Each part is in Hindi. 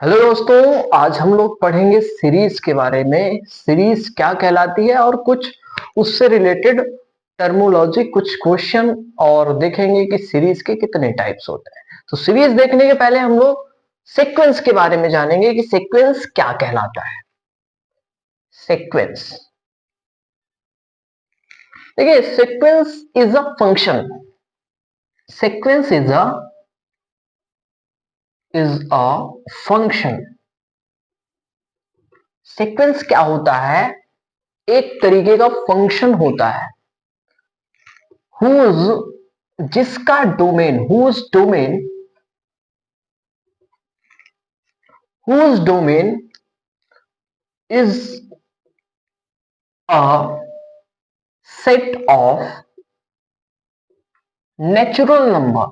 हेलो दोस्तों, आज हम लोग पढ़ेंगे सीरीज के बारे में। सीरीज क्या कहलाती है और कुछ उससे रिलेटेड टर्मोलॉजी, कुछ क्वेश्चन और देखेंगे कि सीरीज के कितने टाइप्स होते हैं। तो सीरीज देखने के पहले हम लोग सीक्वेंस के बारे में जानेंगे कि सीक्वेंस क्या कहलाता है। सीक्वेंस, देखिए, sequence is a function. Sequence is a function. Sequence क्या होता है? एक तरीके का फंक्शन होता है जिसका domain whose domain is a set of natural number.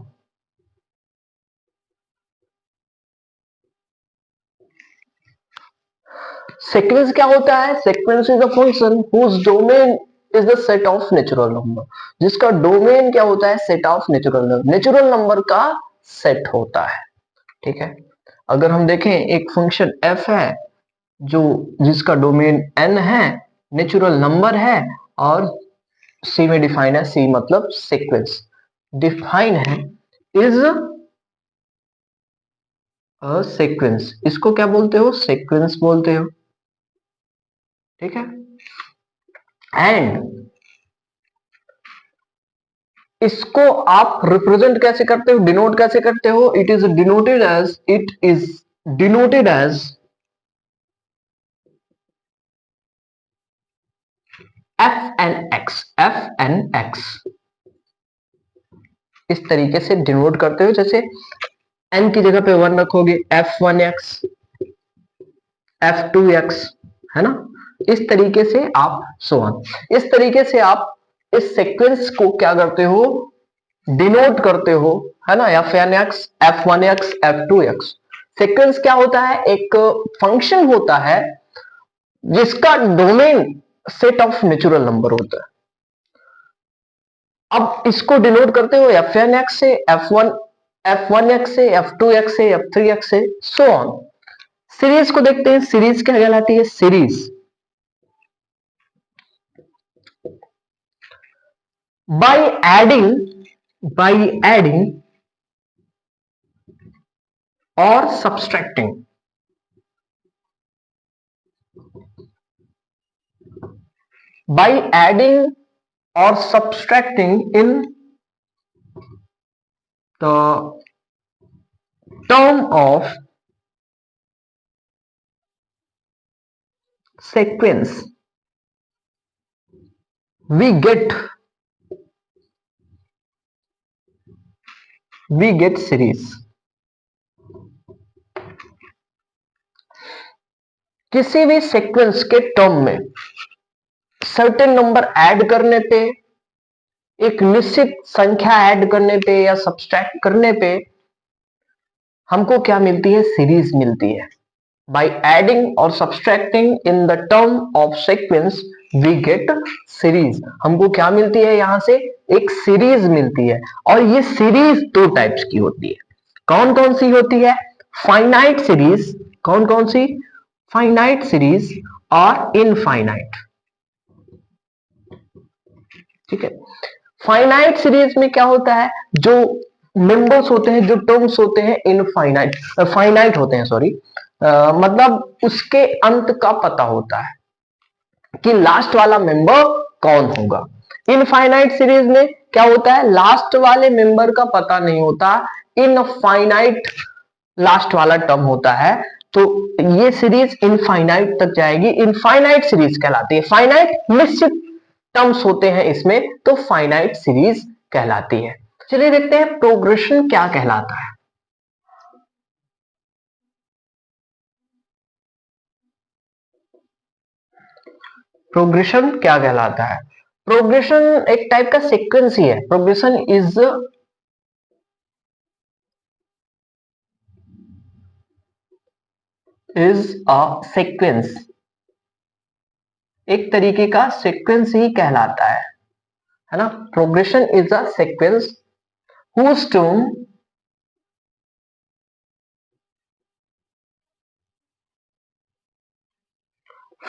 Sequence क्या होता है? Sequence is a function whose domain is the set of natural number. जिसका डोमेन क्या होता है? Set of natural number. Natural number का सेट होता है। ठीक है, अगर हम देखें एक फंक्शन f है जो जिसका डोमेन n है, नेचुरल नंबर है और सी में डिफाइन है। सी मतलब सीक्वेंस डिफाइन है इज अ सीक्वेंस। इसको क्या बोलते हो? सीक्वेंस बोलते हो। ठीक है, एंड इसको आप रिप्रेजेंट कैसे करते हो, डिनोट कैसे करते हो? It is denoted as F N X. इस तरीके से डिनोट करते हो। जैसे एन की जगह पे 1 रखोगे, f1x, f2x, है ना। इस तरीके से आप इस तरीके से आप इस सीक्वेंस को क्या करते हो? डिनोट करते हो, है ना। f1x, f1x, f2x। सीक्वेंस क्या होता है? एक फंक्शन होता है जिसका domain set of natural number होता है। अब इसको डिनोट करते हो f1x से, f1x से, f2x से, f3x से, सो ऑन। सीरीज को देखते हैं। सीरीज क्या कहलाती है? सीरीज बाय एडिंग और सब्सट्रैक्टिंग। बाय एडिंग और subtracting in the term of sequence we get series। किसी भी सीक्वेंस के टर्म में सर्टेन नंबर ऐड करने पे, एक निश्चित संख्या ऐड करने पे या सब्सट्रैक्ट करने पे हमको क्या मिलती है? सीरीज मिलती है। बाय एडिंग और subtracting in the term of sequence we get series. हमको क्या मिलती है? यहां से एक सीरीज मिलती है। और ये सीरीज दो टाइप्स की होती है। कौन कौन सी होती है? Finite series. कौन कौन सी? फाइनाइट सीरीज और इनफाइनाइट। ठीक है, फाइनाइट सीरीज में क्या होता है? जो मेंबर्स होते हैं, जो टर्म्स होते हैं, इनफाइनाइट फाइनाइट होते हैं, सॉरी। मतलब उसके अंत का पता होता है कि लास्ट वाला मेंबर कौन होगा। इनफाइनाइट सीरीज में क्या होता है? लास्ट वाले मेंबर का पता नहीं होता, इनफाइनाइट लास्ट वाला टर्म होता है। तो ये सीरीज इनफाइनाइट तक जाएगी, इनफाइनाइट सीरीज कहलाती है। फाइनाइट निश्चित टर्म्स होते हैं इसमें, तो फाइनाइट सीरीज कहलाती है। चलिए देखते हैं प्रोग्रेशन क्या कहलाता है। प्रोग्रेशन क्या कहलाता है? प्रोग्रेशन एक टाइप का सीक्वेंस ही है। Progression is a sequence. एक तरीके का सीक्वेंस ही कहलाता है ना। Progression is a sequence whose term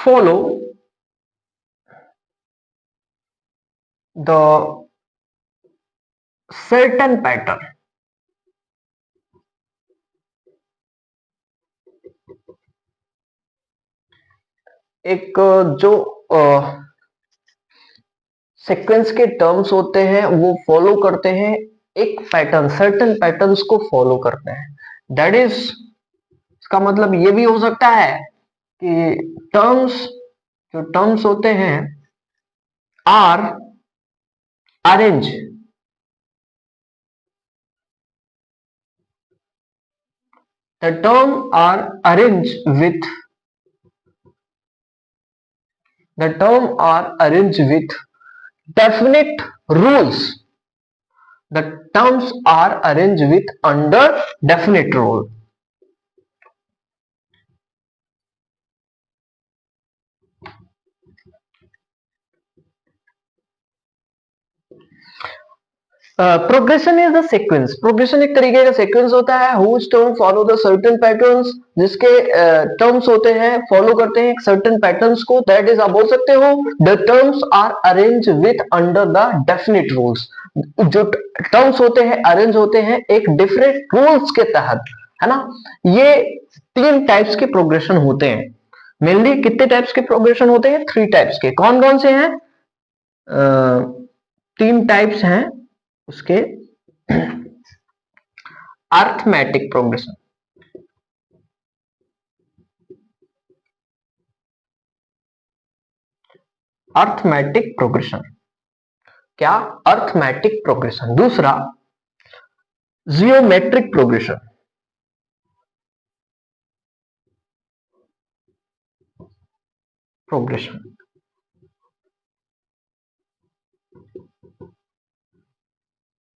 follow the certain pattern. एक जो सीक्वेंस के टर्म्स होते हैं वो फॉलो करते हैं एक पैटर्न, सर्टेन पैटर्न्स को फॉलो करते हैं। दैट इज, इसका मतलब ये भी हो सकता है कि जो टर्म्स होते हैं are arrange the term are arranged with definite rules. The terms are arranged with under definite rule. Progression is the sequence. Progression एक तरीके का सीक्वेंस होता है whose term follow the certain patterns, जिसके टर्म्स होते हैं फॉलो करते हैं सर्टेन पैटर्न्स को। दैट इज, आप बोल सकते हो the terms are arrange with under the definite rules. जो टर्म्स होते हैं अरेंज होते हैं एक डिफरेंट रूल्स के तहत, है ना। ये 3 टाइप्स के प्रोग्रेशन होते हैं। मेनली कितने टाइप्स के प्रोग्रेशन होते हैं? 3 टाइप्स के। कौन कौन से हैं? 3 टाइप्स हैं उसके। अर्थमेटिक प्रोग्रेशन, अर्थमेटिक प्रोग्रेशन क्या? Arithmetic progression. दूसरा जियोमेट्रिक प्रोग्रेशन,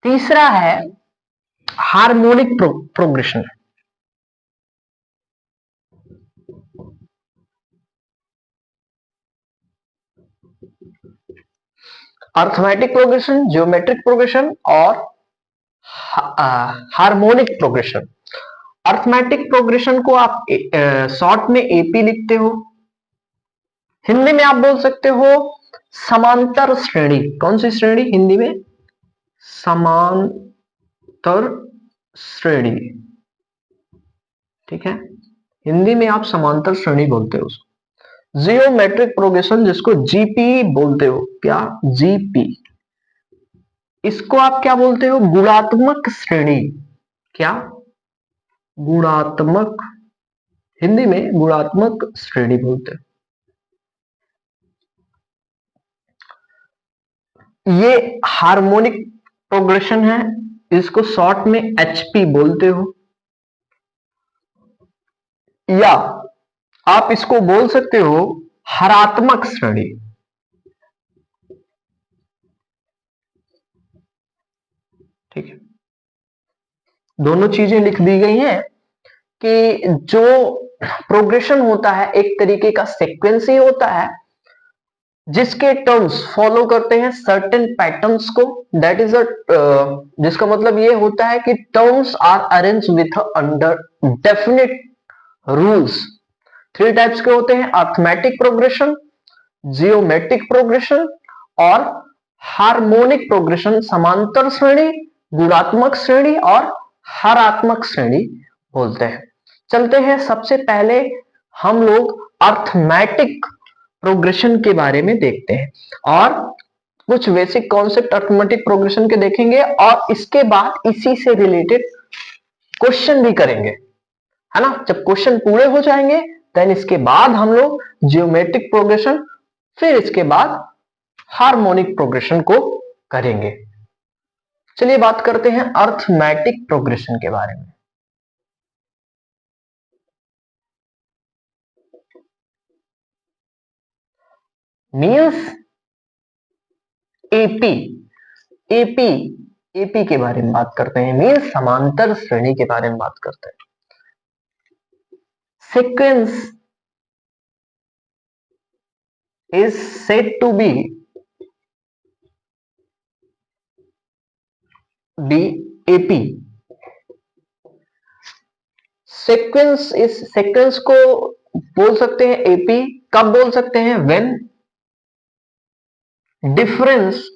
तीसरा है harmonic progression. Arithmetic progression, geometric progression और हार्मोनिक प्रोग्रेशन। अर्थमेटिक प्रोग्रेशन को आप शॉर्ट में एपी लिखते हो। हिंदी में आप बोल सकते हो समांतर श्रेणी। कौन सी श्रेणी? हिंदी में समांतर श्रेणी, ठीक है। हिंदी में आप समांतर श्रेणी बोलते हो। जियोमेट्रिक प्रोग्रेशन जिसको जीपी बोलते हो। क्या? जीपी। इसको आप क्या बोलते हो? गुणात्मक श्रेणी। क्या? गुणात्मक, हिंदी में गुणात्मक श्रेणी बोलते हैं। ये हार्मोनिक प्रोग्रेशन है, इसको शॉर्ट में एचपी बोलते हो। या आप इसको बोल सकते हो हरात्मक श्रेणी। ठीक है, दोनों चीजें लिख दी गई हैं कि जो प्रोग्रेशन होता है एक तरीके का सीक्वेंस ही होता है जिसके टर्म्स फॉलो करते हैं सर्टेन पैटर्न्स को। दैट इज जिसका मतलब ये होता है कि terms are arrange with under definite rules. 3 types के होते हैं, अर्थमेटिक प्रोग्रेशन, जियोमेट्रिक प्रोग्रेशन और हार्मोनिक प्रोग्रेशन। समांतर श्रेणी, गुणात्मक श्रेणी और हरात्मक श्रेणी बोलते हैं। चलते हैं, सबसे पहले हम लोग अर्थमेटिक प्रोग्रेशन के बारे में देखते हैं और कुछ बेसिक कॉन्सेप्ट अर्थमेटिक प्रोग्रेशन के देखेंगे और इसके बाद इसी से रिलेटेड क्वेश्चन भी करेंगे, है ना। जब क्वेश्चन पूरे हो जाएंगे देन इसके बाद हम लोग जियोमेट्रिक प्रोग्रेशन, फिर इसके बाद हार्मोनिक प्रोग्रेशन को करेंगे। चलिए बात करते हैं अर्थमेटिक प्रोग्रेशन के बारे में। मीन्स एपी, एपी एपी के बारे में बात करते हैं। मीन्स समांतर श्रेणी के बारे में बात करते हैं। Sequence is said to be the AP। Sequence को बोल सकते हैं एपी कब बोल सकते हैं? व्हेन डिफरेंस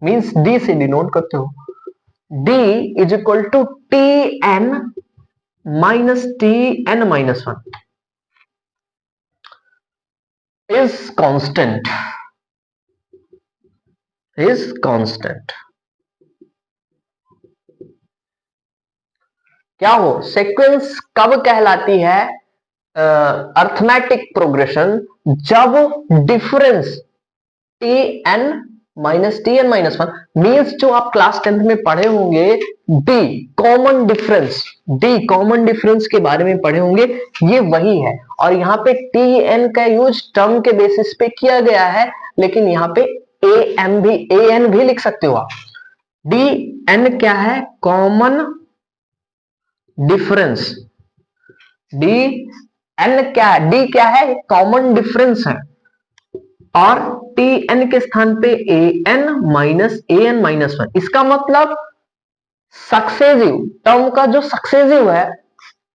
मींस डी से डिनोट करते हो, D is equal to T N minus T N minus one is constant, is constant. क्या हो सीक्वेंस कब कहलाती है? अर्थमेटिक प्रोग्रेशन जब difference T N minus one means जो आप क्लास 10th में पढ़े होंगे D common difference, D common difference के बारे में पढ़े होंगे, ये वही है। और यहाँ पे टी एन का यूज टर्म के बेसिस पे किया गया है, लेकिन यहाँ पे ए एन भी लिख सकते हो आप। डी एन क्या है? Common difference. डी एन क्या है? डी क्या है? कॉमन डिफरेंस है। और टी एन के स्थान पे ए एन माइनस वन, इसका मतलब सक्सेसिव टर्म का जो सक्सेसिव है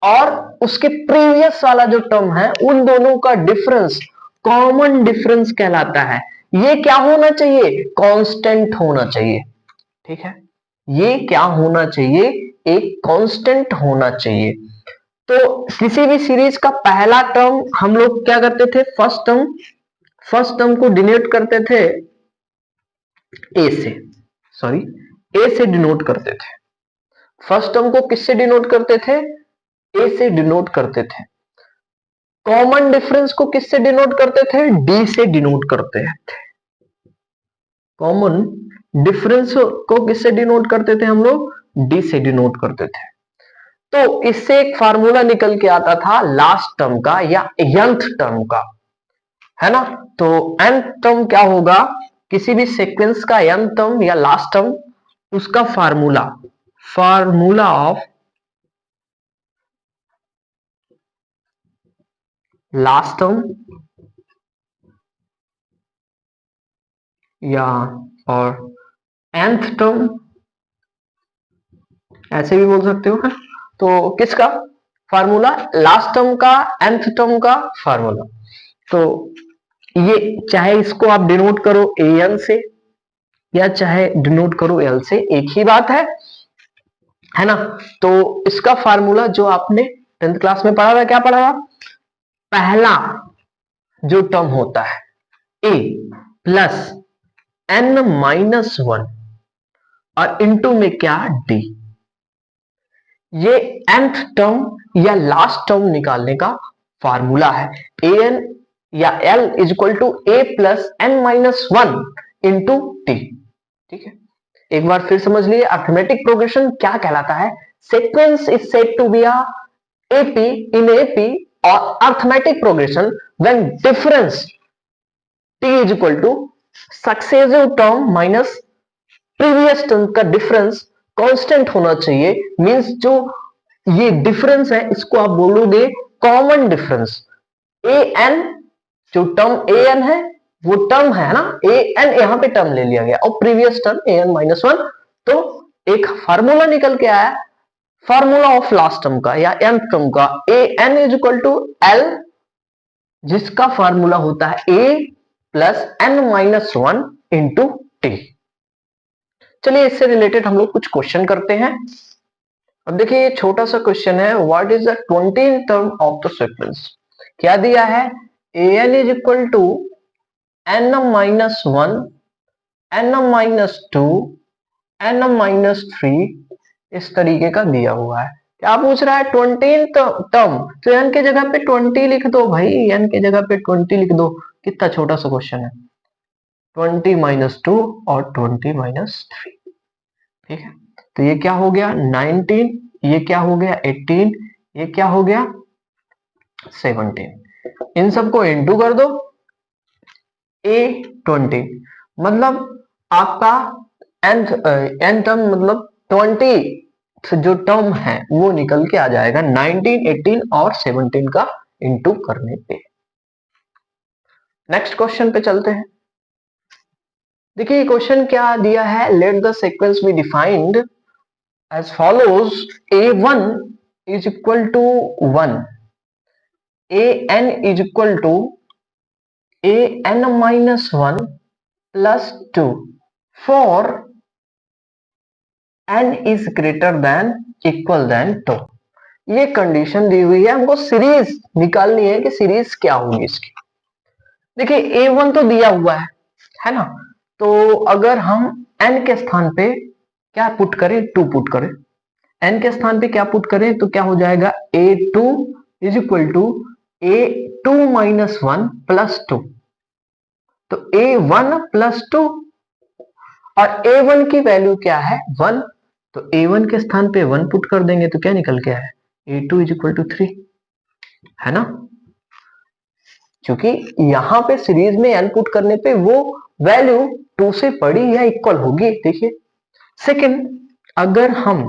और उसके प्रीवियस वाला जो टर्म है, उन दोनों का डिफरेंस कॉमन डिफरेंस कहलाता है। ये क्या होना चाहिए? कांस्टेंट होना चाहिए। ठीक है, ये क्या होना चाहिए? एक कांस्टेंट होना चाहिए। तो किसी भी सीरीज का पहला टर्म हम लोग क्या करते थे? फर्स्ट टर्म को डिनोट करते थे ए से, सॉरी ए से डिनोट करते थे। फर्स्ट टर्म को किससे डिनोट करते थे? ए से डिनोट करते थे। कॉमन डिफरेंस को किससे डिनोट करते थे? डी से डिनोट करते थे। कॉमन डिफरेंस को किससे डिनोट करते थे हम लोग? डी से डिनोट करते थे। तो इससे एक फार्मूला निकल के आता था लास्ट टर्म का या nth टर्म का, है ना? तो nth टर्म क्या होगा? किसी भी सीक्वेंस का nth टर्म या लास्ट टर्म, उसका फार्मूला ऑफ लास्ट टर्म या और nth टर्म, ऐसे भी बोल सकते हो। तो किसका फार्मूला? लास्ट टर्म का, nth टर्म का फार्मूला। तो ये चाहे इसको आप डिनोट करो an से या चाहे डिनोट करो l से, एक ही बात है ना? तो इसका फार्मूला जो आपने 10th क्लास में पढ़ा था, क्या पढ़ा था? पहला जो टर्म होता है a plus n minus one और इनटू में क्या? d। ये nth टर्म या लास्ट टर्म निकालने का फार्मूला है। an या l is equal to a plus N minus one into T. ठीक है, एक बार फिर समझ लिए अर्थमेटिक प्रोग्रेशन क्या कहलाता है। Sequence is said to be a AP in AP और arithmetic progression when difference t is equal to successive term minus previous term का डिफरेंस कांस्टेंट होना चाहिए। मींस जो ये डिफरेंस है इसको आप बोलोगे कॉमन डिफरेंस। ए एन जो टर्म ए एन है वो टर्म है ना, ए एन यहां पे टर्म ले लिया गया और प्रीवियस टर्म ए एन माइनस वन। तो एक फार्मूला निकल के आया, फार्मूला ऑफ लास्ट टर्म का या nth टर्म का, a N is equal to l, जिसका फार्मूला होता है a plus N minus one into t. चलिए इससे रिलेटेड हम लोग कुछ क्वेश्चन करते हैं। अब देखिए ये छोटा सा क्वेश्चन है, what is the 20th term of the sequence. क्या दिया है? A N is equal to n minus one, n minus two, n minus three, इस तरीके का दिया हुआ है। क्या पूछ रहा है? 20th टर्म, तो एन के जगह पे 20 लिख दो भाई, एन के जगह पे 20 लिख दो। कितना छोटा सा क्वेश्चन है, 20 माइनस टू और 20 माइनस थ्री। ठीक है, तो ये क्या हो गया? 19, ये क्या हो गया? 18, ये क्या हो गया? 17। इन सबको इनटू कर दो, ए 20 मतलब आपका एन टर्म मतलब 20 जो टर्म है वो निकल के आ जाएगा 19, 18 और 17 का इनटू करने पे। नेक्स्ट क्वेश्चन पे चलते हैं। देखिए क्वेश्चन क्या दिया है, let the sequence be defined as follows, a1 is equal to 1, A N is equal to A N minus 1 plus 2 for N is greater than equal than 2। ये कंडीशन दी हुई है, हमको सीरीज निकालनी है कि सीरीज क्या होगी इसकी। देखिए A1 तो दिया हुआ है ना, तो अगर हम n के स्थान पे क्या पुट करें, 2 पुट करें, n के स्थान पे क्या पुट करें तो क्या हो जाएगा A2 is equal to A2 minus 1 plus 2। तो A1 प्लस 2 और A1 की वैल्यू क्या है 1, तो A1 के स्थान पे 1 पुट कर देंगे तो क्या निकल के आया A2 इज इक्वल टू 3, है ना। क्योंकि यहां पे सीरीज में n पुट करने पे वो वैल्यू 2 से बड़ी या इक्वल होगी। देखिए सेकंड, अगर हम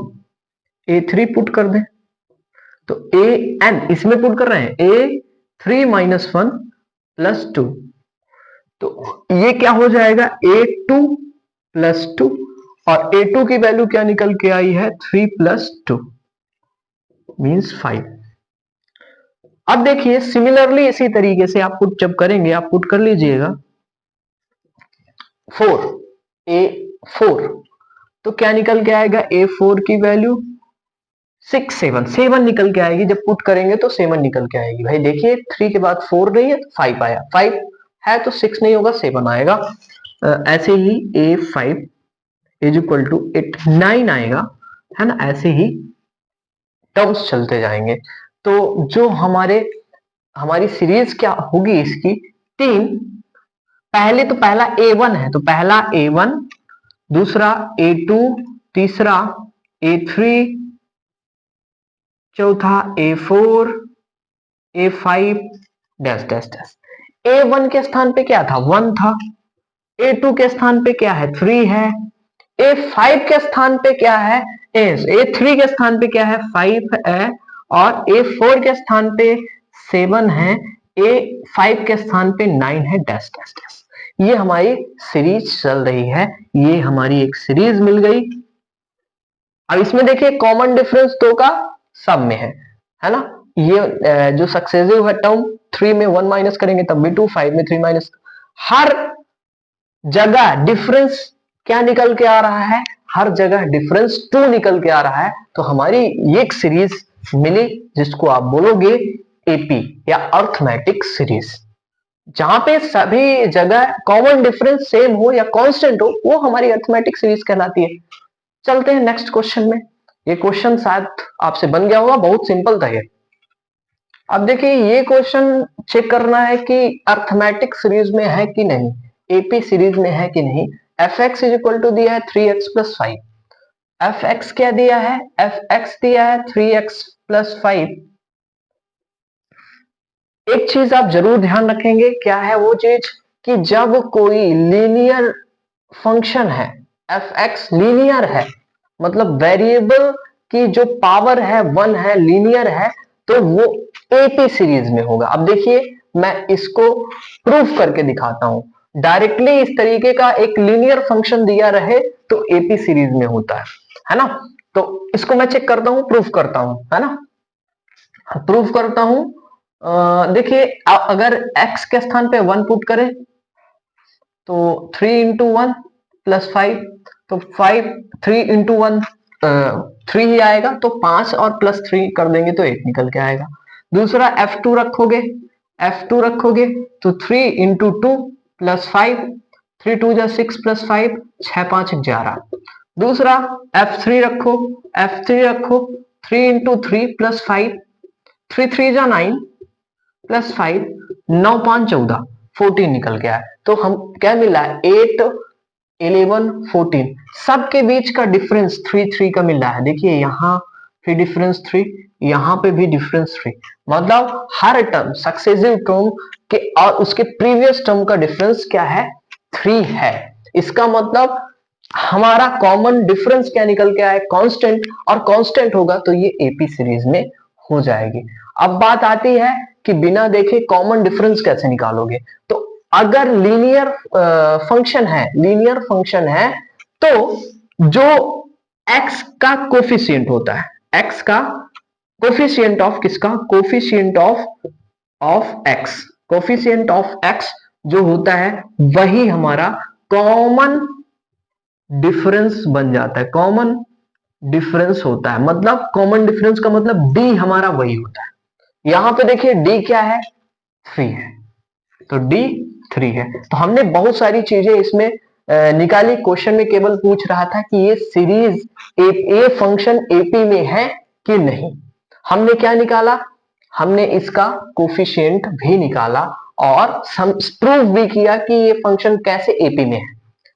A3 पुट कर दें तो an इसमें पुट कर रहे हैं A3 माइनस 1 प्लस 2, तो ये क्या हो जाएगा A2 प्लस 2 और A2 की वैल्यू क्या निकल के आई है 3 प्लस 2 मीन्स 5। अब देखिए सिमिलरली इसी तरीके से आप पुट जब करेंगे, आप पुट कर लीजिएगा 4 A4, तो क्या निकल के आएगा A4 की वैल्यू 6 7 निकल के आएगी। जब पुट करेंगे तो 7 निकल के आएगी। भाई देखिए 3 के बाद 4 नहीं है तो 5 आया, 5 है तो 6 नहीं होगा 7 आएगा। ऐसे ही A5 इज इक्वल टू 8 9 आएगा, है ना। ऐसे ही टर्म्स चलते जाएंगे। तो जो हमारी सीरीज क्या होगी इसकी 3, पहले तो पहला A1 है तो पहला A1, दूसरा A2, तीसरा A3, चौथा A4, A5 dash dash dash. A1 के स्थान पे क्या था 1 था, A2 के स्थान पे क्या है 3 है, A5 के स्थान पे क्या है A3 के स्थान पे क्या है 5 है और A4 के स्थान पे 7 है, A5 के स्थान पे 9 है डैश डैश डैश। ये हमारी सीरीज चल रही है, ये हमारी एक सीरीज मिल गई। अब इसमें देखिए कॉमन डिफरेंस 2 का सब में है ना। ये जो सक्सेसिव है टर्म 3 में 1 माइनस करेंगे तब भी 2, 5 में 3 माइनस, हर जगह डिफरेंस क्या निकल के आ रहा है, हर जगह डिफरेंस 2 निकल के आ रहा है। तो हमारी ये एक सीरीज मिली जिसको आप बोलोगे एपी या अर्थमेटिक सीरीज, जहां पे सभी जगह कॉमन डिफरेंस सेम हो या कांस्टेंट हो, वो हमारी अर्थमेटिक सीरीज कहलाती है। चलते हैं नेक्स्ट क्वेश्चन में। ये क्वेश्चन शायद आपसे बन गया होगा, बहुत सिंपल था ये। अब देखिए ये क्वेश्चन चेक करना है कि अर्थमेटिक सीरीज में है कि नहीं, एपी सीरीज में है कि नहीं। F X is equal to दिया है 3x प्लस 5, एफ एक्स क्या दिया है, एफ एक्स दिया है 3x प्लस 5। एक चीज आप जरूर ध्यान रखेंगे, क्या है वो चीज, कि जब कोई लीनियर फंक्शन है, एफ एक्स लीनियर है, मतलब वेरिएबल की जो पावर है 1 है, लीनियर है, तो वो एपी सीरीज में होगा। अब देखिए मैं इसको प्रूफ करके दिखाता हूं। डायरेक्टली इस तरीके का एक लीनियर फंक्शन दिया रहे तो एपी सीरीज में होता है ना। तो इसको मैं चेक करता हूं, प्रूफ करता हूं, है ना। प्रूफ करता हूं। देखिए अगर x के स्थान पे 1 पुट करें तो 3 इंटू 1 प्लस 5, तो 5 3 इंटू 1 3 ही आएगा, तो 5 और प्लस 3 कर देंगे तो 8 निकल के आएगा। दूसरा F2 रखोगे, F2 रखोगे तो 3 इंटू 2 प्लस 5, 3 2 जा 6 प्लस 5 6 5 11। दूसरा F3 रखो, F3 रखो 3 इंटू 3 प्लस 5, 3 3 जा 9 प्लस 5 9 5 14 14 निकल गया है। तो हम क्या मिला है 8 11 14, सबके बीच का डिफरेंस 3 3 का मिल रहा है। देखिए यहाँ भी डिफरेंस 3, यहाँ पे भी डिफरेंस 3, मतलब हर टर्म सक्सेसिव टर्म के और उसके प्रीवियस टर्म का डिफरेंस क्या है 3 है। इसका मतलब हमारा कॉमन डिफरेंस क्या निकल के आए कांस्टेंट, और कांस्टेंट होगा तो ये एपी सीरीज में हो जाएगी। अब बात आती है कि बिना देखे कॉमन डिफरेंस कैसे निकालोगे। तो अगर लीनियर फंक्शन है तो जो x का कोफिशिएंट होता है, x का कोफिशिएंट ऑफ किसका, coefficient of of x, coefficient of x जो होता है वही हमारा कॉमन डिफरेंस बन जाता है, कॉमन डिफरेंस होता है। मतलब कॉमन डिफरेंस का मतलब डी हमारा वही होता है। यहां पे देखिए डी क्या है, 3 है, तो डी 3 है। तो हमने बहुत सारी चीजें इसमें निकाली। क्वेश्चन में केवल पूछ रहा था कि ये सीरीज ए फंक्शन एपी में है कि नहीं। हमने क्या निकाला, हमने इसका कोफिशिएंट भी निकाला और प्रूव भी किया कि ये फंक्शन कैसे एपी में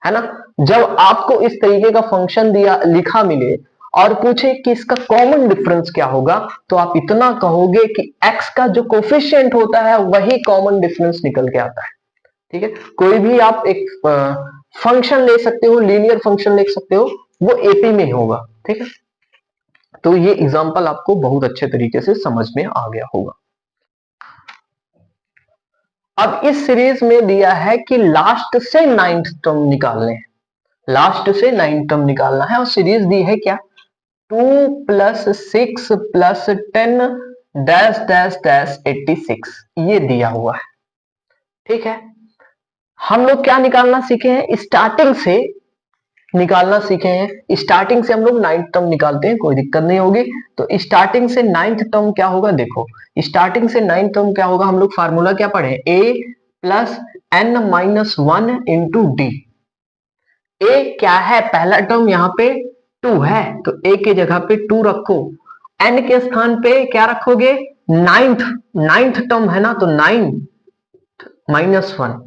है ना। जब आपको इस तरीके का फंक्शन दिया लिखा मिले और पूछे कि इसका कॉमन डिफरेंस क्या होगा, तो आप इतना कहोगे कि x का जो कोफिशिएंट होता है वही कॉमन डिफरेंस निकल के आता है। ठीक है, कोई भी आप एक फंक्शन ले सकते हो, लीनियर फंक्शन ले सकते हो, वो एपी में होगा। ठीक है, तो ये एग्जांपल आपको बहुत अच्छे तरीके से समझ में आ गया होगा। अब इस सीरीज में दिया है कि लास्ट से 9th टर्म निकालने हैं, लास्ट से 9th टर्म निकालना है और सीरीज दी है क्या, 2 + 6 + 10 डैश डैश डैश 86 ये दिया हुआ है। ठीक है, हम लोग क्या निकालना सीखे हैं, स्टार्टिंग से निकालना सीखे हैं। स्टार्टिंग से हम लोग 9th टर्म निकालते हैं, कोई दिक्कत नहीं होगी। तो स्टार्टिंग से 9th टर्म क्या होगा, देखो स्टार्टिंग से 9th टर्म क्या होगा, हम लोग फार्मूला क्या पढ़े, a + n - 1 × d। a क्या है, पहला टर्म यहाँ पे 2 है, तो a के जगह पे 2 रखो, n के स्थान पे क्या रखोगे, 9th टर्म है ना, तो 9 - 1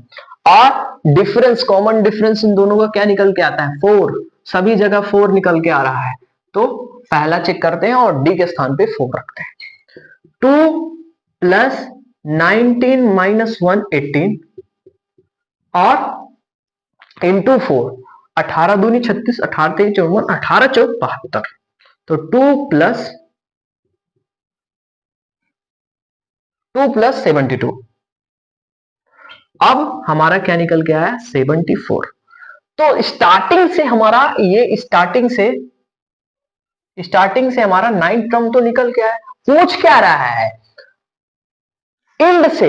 और डिफरेंस, कॉमन डिफरेंस इन दोनों का क्या निकल के आता है, 4, सभी जगह 4 निकल के आ रहा है। तो पहला चेक करते हैं और डी के स्थान पे 4 रखते हैं। 2 + 19 - 1 18 और इंटू 4, 18 दूनी 36, 18 3 54, 18 4 72। तो 2 + 72, अब हमारा क्या निकल के आया, 74। तो स्टार्टिंग से हमारा ये स्टार्टिंग से हमारा 9th टर्म तो निकल के आया। पूछ क्या रहा है, इंड से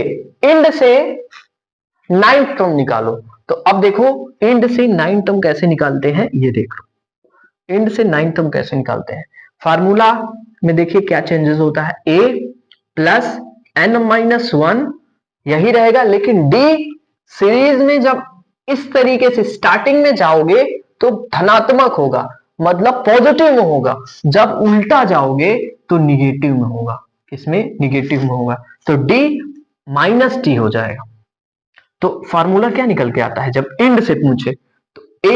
9th टर्म निकालो। तो अब देखो इंड से 9th टर्म कैसे निकालते हैं, ये देख लो इंड से 9th टर्म कैसे निकालते हैं। फार्मूला में देखिए क्या चेंजेस होता है, a + n - 1 यही रहेगा, लेकिन d सीरीज में जब इस तरीके से स्टार्टिंग में जाओगे तो धनात्मक होगा, मतलब पॉजिटिव में होगा। जब उल्टा जाओगे तो निगेटिव में होगा, किसमें, निगेटिव में होगा, तो d - t हो जाएगा। तो फार्मूला क्या निकल के आता है, जब इंड से पूछे तो a -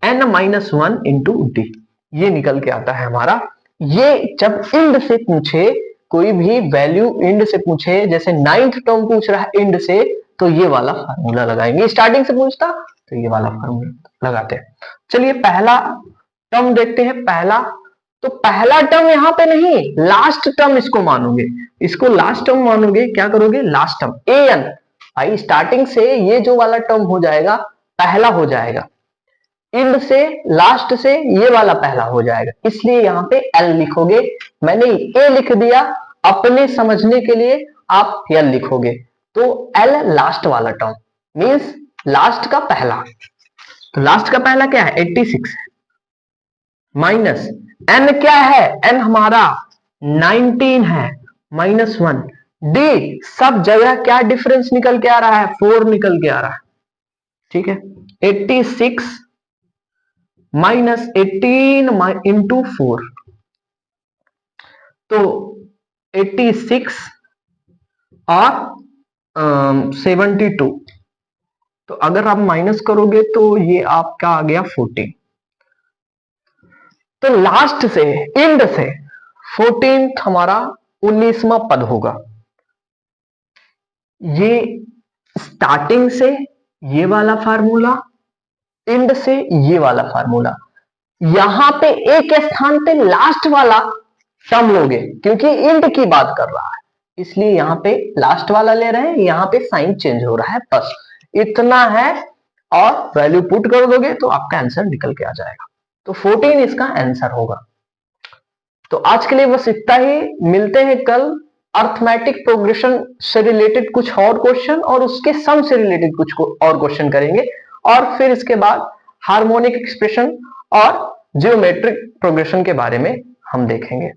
n - 1 × d ये निकल के आता है हमारा। ये जब इंड से पूछे, कोई भी वैल्यू इंड से पूछे, जैसे 9th टर्म पूछ रहा है इंड से, तो ये वाला फार्मूला लगाएंगे। स्टार्टिंग से पूछता तो ये वाला फार्मूला लगाते हैं। चलिए पहला टर्म देखते हैं। तो पहला टर्म यहां पे नहीं, लास्ट टर्म इसको मानोगे, इसको लास्ट टर्म मानोगे, क्या करोगे, लास्ट टर्म an भाई, स्टार्टिंग से ये जो वाला टर्म हो जाएगा पहला हो जाएगा, इंड से लास्ट से ये वाला पहला हो जाएगा, इसलिए यहां पे l लिखोगे। मैंने a लिख दिया, अपने समझने के लिए आप l लिखोगे। तो l लास्ट वाला टर्म मींस लास्ट का पहला। तो लास्ट का पहला क्या है, 86 है, माइनस n क्या है, n हमारा 19 है, -1 d सब जगह क्या डिफरेंस निकल के आ रहा है, 4 निकल के आ रहा है। ठीक है, 86 - 18 × 4, तो 86 और 72, तो अगर आप माइनस करोगे तो ये आपका आ गया 14। तो लास्ट से, इंड से 14th हमारा 19वां पद होगा। ये स्टार्टिंग से ये वाला फार्मूला, इंड से ये वाला फार्मूला, यहां पे एक स्थान पे लास्ट वाला टर्म लोगे, क्योंकि इंड की बात कर रहा है, इसलिए यहां पे लास्ट वाला ले रहे हैं, यहां पे साइन चेंज हो रहा है, बस इतना है। और वैल्यू पुट कर दोगे तो आपका आंसर निकल के आ जाएगा। तो 14 इसका आंसर होगा। तो आज के लिए बस इतना ही, मिलते हैं कल अर्थमेटिक प्रोग्रेशन से रिलेटेड कुछ और क्वेश्चन और उसके सम से रिलेटेड कुछ और क्वेश्चन करेंगे, और फिर इसके बाद हार्मोनिक एक्सप्रेशन और जियोमेट्रिक प्रोग्रेशन के बारे में हम देखेंगे।